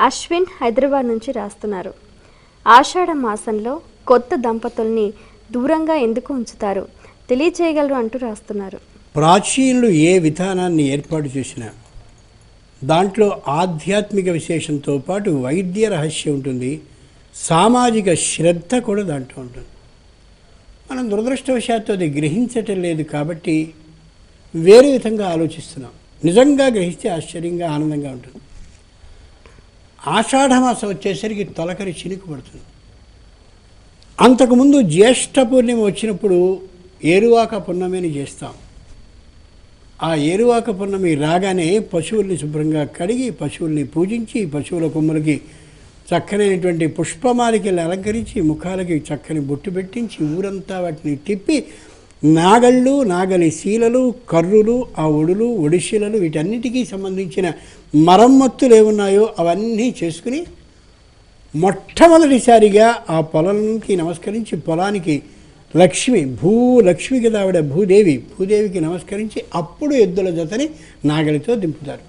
అశ్విన్ హైదరాబాద్ నుంచి రాస్తున్నారు. ఆషాఢ మాసంలో కొత్త దంపతుల్ని దూరంగా ఎందుకు ఉంచుతారు తెలియచేయగలరు అంటూ రాస్తున్నారు. ప్రాచీనులు ఏ విధానాన్ని ఏర్పాటు చేసినా దాంట్లో ఆధ్యాత్మిక విశేషంతో పాటు వైద్య రహస్యం ఉంటుంది, సామాజిక శ్రద్ధ కూడా దాంట్లో ఉంటుంది. మనం దురదృష్టవశాత్తు అది గ్రహించటం లేదు కాబట్టి వేరే విధంగా ఆలోచిస్తున్నాం. నిజంగా గ్రహిస్తే ఆశ్చర్యంగా ఆనందంగా ఉంటుంది. ఆషాఢమాసం వచ్చేసరికి తొలకరి చినుకు పడుతుంది. అంతకుముందు జ్యేష్ఠ పూర్ణిమ వచ్చినప్పుడు ఏరువాక పున్నమిని చేస్తాం. ఆ ఏరువాక పున్నమి రాగానే పశువుల్ని శుభ్రంగా కడిగి, పశువుల్ని పూజించి, పశువుల కొమ్ములకి చక్కనైనటువంటి పుష్పమాలికలు అలంకరించి, ముఖాలకి చక్కని బొట్టు పెట్టించి, ఊరంతా వాటిని తిప్పి నాగళ్ళు, నాగలి శీలలు, కర్రులు, ఆ ఒడులు, ఒడిశీలలు వీటన్నిటికీ సంబంధించిన మరమ్మత్తులు ఏమున్నాయో అవన్నీ చేసుకుని మొట్టమొదటిసారిగా ఆ పొలానికి నమస్కరించి, పొలానికి లక్ష్మి, భూలక్ష్మి కదా ఆవిడ, భూదేవికి నమస్కరించి అప్పుడు ఎద్దుల జతని నాగలితో దింపుతారు.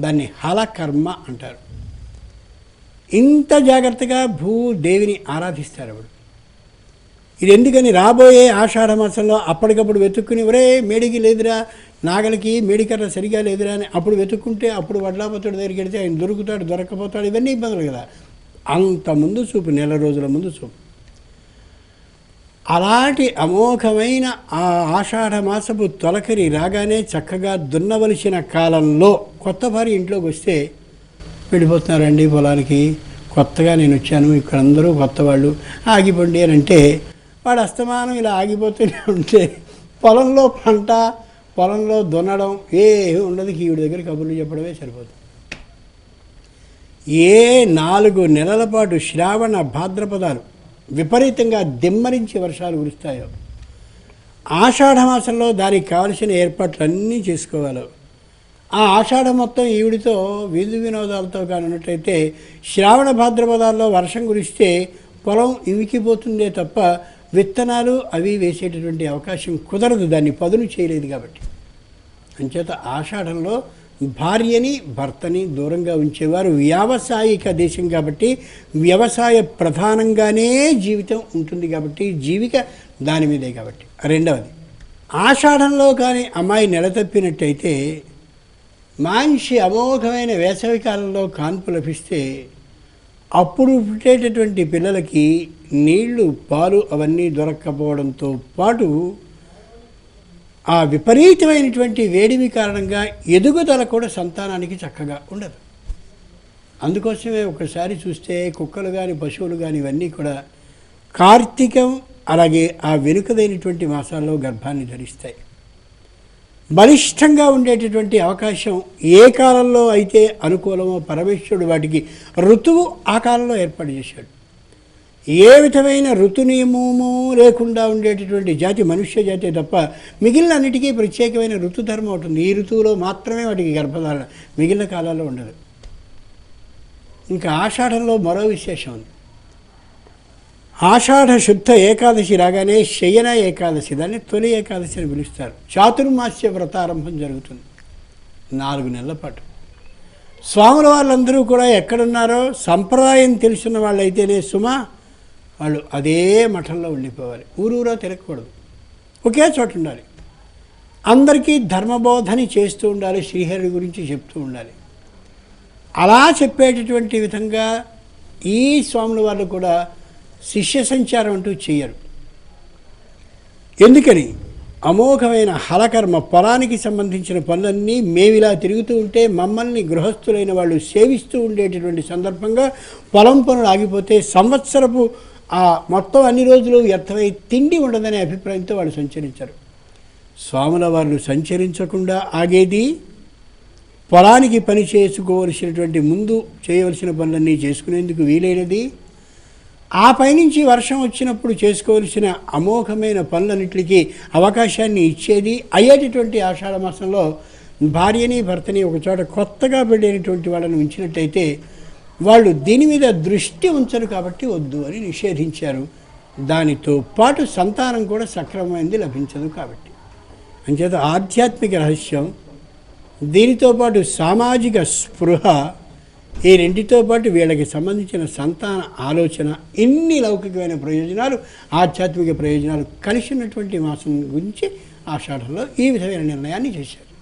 దాన్ని హలకర్మ అంటారు. ఇంత జాగ్రత్తగా భూదేవిని ఆరాధిస్తారు ఆవిడ. ఇది ఎందుకని రాబోయే ఆషాఢ మాసంలో అప్పటికప్పుడు వెతుక్కుని, ఒరే మేడికి లేదురా, నాగలికి మేడికర్ర సరిగా లేదురా అని అప్పుడు వెతుక్కుంటే అప్పుడు వడ్లాపతుడి దగ్గరికి వెళితే ఆయన దొరుకుతాడు, దొరకపోతాడు, ఇవన్నీ ఇబ్బందులు కదా. అంత ముందు చూపు, నెల రోజుల ముందు చూపు. అలాంటి అమోఘమైన ఆ ఆషాఢ మాసపు తొలకరి రాగానే చక్కగా దున్నవలసిన కాలంలో కొత్త భార్య ఇంట్లోకి వస్తే, వెళ్ళిపోతున్నారండి పొలానికి, కొత్తగా నేను వచ్చాను, ఇక్కడ అందరూ కొత్త వాళ్ళు, ఆగిపోండి అని అంటే వాడు అస్తమానం ఇలా ఆగిపోతూనే ఉంటే పొలంలో పంట, పొలంలో దున్నడం ఏ ఉండదు. ఈవిడ దగ్గర కబుర్లు చెప్పడమే సరిపోతుంది. ఏ 4 నెలల పాటు శ్రావణ భాద్రపదాలు విపరీతంగా దిమ్మరించి వర్షాలు కురుస్తాయో, ఆషాఢమాసంలో దానికి కావలసిన ఏర్పాట్లన్నీ చేసుకోవాలి. ఆ ఆషాఢం మొత్తం ఈవిడితో విందు వినోదాలతో కానున్నట్టయితే శ్రావణ భాద్రపదాల్లో వర్షం కురిస్తే పొలం ఇవికిపోతుందే తప్ప విత్తనాలు అవి వేసేటటువంటి అవకాశం కుదరదు, దాన్ని పదును చేయలేదు కాబట్టి. అంచేత ఆషాఢంలో భార్యని భర్తని దూరంగా ఉంచేవారు. వ్యావసాయిక దేశం కాబట్టి వ్యవసాయ ప్రధానంగానే జీవితం ఉంటుంది కాబట్టి, జీవిక దాని మీదే కాబట్టి. రెండవది, ఆషాఢంలో కానీ అమ్మాయి నెలతప్పినట్టయితే మంచి అమోఘమైన వేసవి కాలంలో కాన్పు లభిస్తే అప్పుడు పుట్టేటటువంటి పిల్లలకి నీళ్లు, పాలు అవన్నీ దొరక్కపోవడంతో పాటు ఆ విపరీతమైనటువంటి వేడిమి కారణంగా ఎదుగుదల కూడా సంతానానికి చక్కగా ఉండదు. అందుకోసమే ఒకసారి చూస్తే కుక్కలు కానీ, పశువులు కానీ ఇవన్నీ కూడా కార్తీకం అలాగే ఆ వెనుకదైనటువంటి మాసాల్లో గర్భాన్ని ధరిస్తాయి. బలిష్టంగా ఉండేటటువంటి అవకాశం ఏ కాలంలో అయితే అనుకూలమో పరమేశ్వరుడు వాటికి ఋతువు ఆ కాలంలో ఏర్పాటు చేశాడు. ఏ విధమైన ఋతు నియమము లేకుండా ఉండేటటువంటి జాతి మనుష్య జాతి తప్ప మిగిలిన అన్నిటికీ ప్రత్యేకమైన ఋతుధర్మం ఉంటుంది. ఈ ఋతువులో మాత్రమే వాటికి గర్భధారణ, మిగిలిన కాలాల్లో ఉండదు. ఇంకా ఆషాఢంలో మరో విశేషం ఉంది. ఆషాఢ శుద్ధ ఏకాదశి రాగానే శయన ఏకాదశి, దాన్ని తొలి ఏకాదశి అని పిలుస్తారు. చాతుర్మాస్య వ్రతారంభం జరుగుతుంది 4 నెలల పాటు. స్వాముల వాళ్ళందరూ కూడా ఎక్కడున్నారో సంప్రదాయం తెలిసిన వాళ్ళైతేనే సుమా వాళ్ళు అదే మఠంలో ఉండిపోవాలి. ఊరూరా తిరగకూడదు, ఒకే చోట ఉండాలి. అందరికీ ధర్మబోధని చేస్తూ ఉండాలి, శ్రీహరి గురించి చెప్తూ ఉండాలి. అలా చెప్పేటటువంటి విధంగా ఈ స్వాముల వాళ్ళు కూడా శిష్య సంచారం అంటూ చేయరు. ఎందుకని? అమోఘమైన హలకర్మ, పొలానికి సంబంధించిన పనులన్నీ మేమిలా తిరుగుతూ ఉంటే మమ్మల్ని గృహస్థులైన వాళ్ళు సేవిస్తూ ఉండేటటువంటి సందర్భంగా పొలం పనులు ఆగిపోతే సంవత్సరపు ఆ మొత్తం అన్ని రోజులు వ్యర్థమై తిండి ఉండదనే అభిప్రాయంతో వాళ్ళు సంచరించారు. స్వాముల వాళ్ళు సంచరించకుండా ఆగేది పొలానికి పని చేసుకోవలసినటువంటి ముందు చేయవలసిన పనులన్నీ చేసుకునేందుకు వీలైనది, ఆ పైనుంచి వర్షం వచ్చినప్పుడు చేసుకోవలసిన అమోఘమైన పనులన్నింటికి అవకాశాన్ని ఇచ్చేది అయ్యేటటువంటి ఆషాఢ మాసంలో భార్యని భర్తని ఒకచోట కొత్తగా పెళ్ళైనటువంటి వాళ్ళని ఉంచినట్టయితే వాళ్ళు దీని మీద దృష్టి ఉంచరు కాబట్టి వద్దు అని నిషేధించారు. దానితో పాటు సంతానం కూడా సక్రమమైనది లభించదు కాబట్టి. అంచేత ఆధ్యాత్మిక రహస్యం, దీనితో పాటు సామాజిక స్పృహ ఈ రెండితో పాటు వీళ్ళకి సంబంధించిన సంతాన ఆలోచన, ఇన్ని లౌకికమైన ప్రయోజనాలు, ఆధ్యాత్మిక ప్రయోజనాలు కలిసి ఉన్నటువంటి మాసం గురించి ఆషాఢంలో ఈ విధమైన నిర్ణయాన్ని చేశారు.